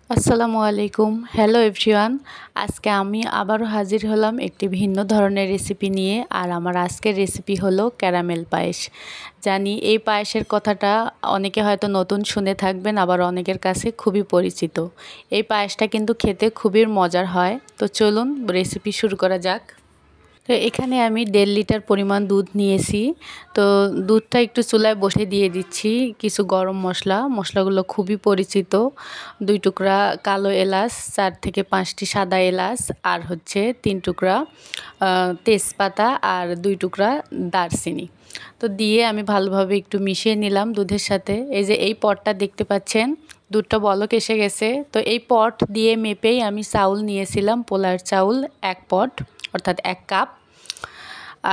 আসসালামু আলাইকুম। Hello everyone. আজকে আমি আবারও হাজির হলাম একটি ভিন্ন ধরনের রেসিপি নিয়ে। আর আমার আজকের রেসিপি হলো ক্যারামেল পায়েস। জানি এই পায়েসের কথাটা অনেকে হয়তো নতুন শুনে থাকবেন, আবার অনেকের কাছে খুবই পরিচিত। এই পায়েসটা কিন্তু খেতে খুবই মজার হয়। তো চলুন রেসিপি শুরু করা যাক। তো এখানে আমি 1.5 লিটার পরিমাণ দুধ নিয়েছি। তো দুধটা একটু চুলায় বসে দিয়ে দিচ্ছি কিছু গরম মশলাগুলো খুবই পরিচিত। 2 টুকরা কালো এলাচ, 4 থেকে 5টি সাদা এলাচ, আর হচ্ছে 3 টুকরা তেজপাতা, আর 2 টুকরা দারচিনি। তো দিয়ে আমি ভালোভাবে একটু মিশিয়ে নিলাম দুধের সাথে। এই যে এই পটটা দেখতে পাচ্ছেন, দুধটা বলক এসে গেছে। তো এই পট দিয়ে মেপেই আমি চাউল নিয়েছিলাম, পোলার চাউল 1 পট, অর্থাৎ 1 কাপ।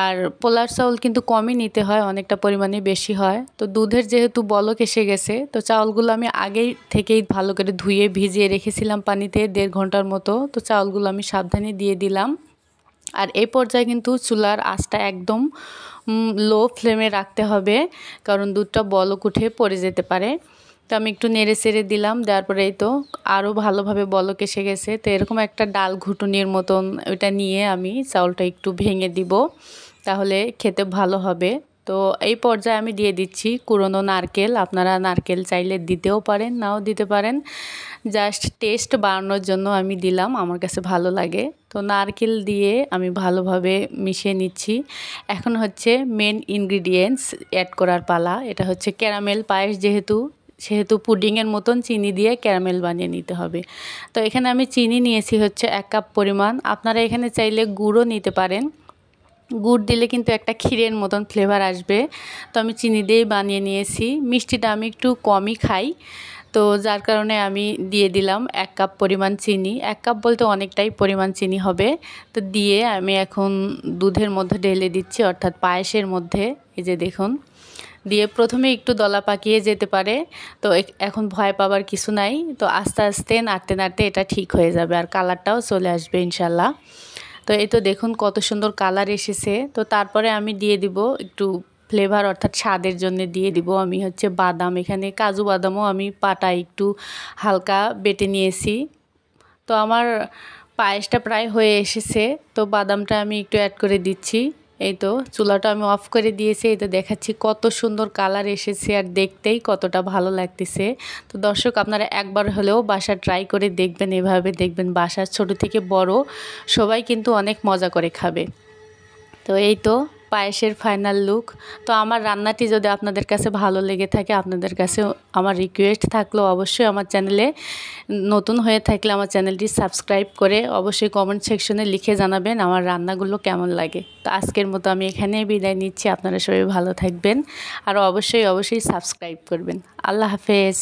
আর পোলার চাউল কিন্তু কমই নিতে হয়, অনেকটা পরিমাণে বেশি হয়। তো দুধের যেহেতু বলক এসে গেছে, তো চাউলগুলো আমি আগেই থেকেই ভালো করে ধুয়ে ভিজিয়ে রেখেছিলাম পানিতে 1.5 ঘন্টার মতো। তো চাউলগুলো আমি সাবধানে দিয়ে দিলাম। আর এই পর্যায়ে কিন্তু চুলার আঁচটা একদম লো ফ্লেমে রাখতে হবে, কারণ দুধটা বলক উঠে পড়ে যেতে পারে। তো আমি একটু নেড়ে চেড়ে দিলাম, দেওয়ার পরে এই তো আরও ভালোভাবে বলক এসে গেছে। তো এরকম একটা ডাল ঘুটুনির মতন ওইটা নিয়ে আমি চাউলটা একটু ভেঙে দিব, তাহলে খেতে ভালো হবে। তো এই পর্যায়ে আমি দিয়ে দিচ্ছি কুড়োনো নারকেল। আপনারা নারকেল চাইলে দিতেও পারেন, নাও দিতে পারেন। জাস্ট টেস্ট বাড়ানোর জন্য আমি দিলাম, আমার কাছে ভালো লাগে। তো নারকেল দিয়ে আমি ভালোভাবে মিশিয়ে নিচ্ছি। এখন হচ্ছে মেন ইনগ্রিডিয়েন্টস অ্যাড করার পালা। এটা হচ্ছে ক্যারামেল পায়েস, সেহেতু পুডিংয়ের মতন চিনি দিয়ে ক্যারামেল বানিয়ে নিতে হবে। তো এখানে আমি চিনি নিয়েছি হচ্ছে 1 কাপ পরিমাণ। আপনারা এখানে চাইলে গুড়ও নিতে পারেন। গুড় দিলে কিন্তু একটা ক্ষীরের মতন ফ্লেভার আসবে। তো আমি চিনি দিয়েই বানিয়ে নিয়েছি। মিষ্টিটা আমি একটু কমই খাই, তো যার কারণে আমি দিয়ে দিলাম 1 কাপ পরিমাণ চিনি। 1 কাপ বলতে অনেকটাই পরিমাণ চিনি হবে। তো দিয়ে আমি এখন দুধের মধ্যে ঢেলে দিচ্ছি, অর্থাৎ পায়েসের মধ্যে। এই যে দেখুন, দিয়ে প্রথমে একটু দলা পাকিয়ে যেতে পারে। তো এখন ভয় পাবার কিছু নাই। তো আস্তে আস্তে নাড়তে নাড়তে এটা ঠিক হয়ে যাবে, আর কালারটাও চলে আসবে ইনশাল্লাহ। তো এই তো দেখুন কত সুন্দর কালার এসেছে। তো তারপরে আমি দিয়ে দিব একটু ফ্লেভার, অর্থাৎ স্বাদের জন্য দিয়ে দিব আমি হচ্ছে বাদাম। এখানে কাজু বাদামও আমি পাটায় একটু হালকা বেটে নিয়েছি। তো আমার পায়েসটা প্রায় হয়ে এসেছে। তো বাদামটা আমি একটু অ্যাড করে দিচ্ছি। এই তো চুলাটা আমি অফ করে দিয়েছি। এই তো দেখাচ্ছি কত সুন্দর কালার এসেছে, আর দেখতেই কতটা ভালো লাগতেছে। তো দর্শক, আপনারা একবার হলেও বাসা ট্রাই করে দেখবেন, এভাবে দেখবেন বাসার ছোট থেকে বড় সবাই কিন্তু অনেক মজা করে খাবে। তো এই তো পায়েসের ফাইনাল লুক। তো আমার রান্নাটি যদি আপনাদের কাছে ভালো লেগে থাকে, আপনাদের কাছে আমার রিকোয়েস্ট থাকলো অবশ্যই আমার চ্যানেলে নতুন হয়ে থাকলে আমার চ্যানেলটি সাবস্ক্রাইব করে অবশ্যই কমেন্ট সেকশনে লিখে জানাবেন আমার রান্নাগুলো কেমন লাগে। তো আজকের মতো আমি এখানেই বিদায় নিচ্ছি। আপনারা সবাই ভালো থাকবেন, আর অবশ্যই সাবস্ক্রাইব করবেন। আল্লাহ হাফেজ।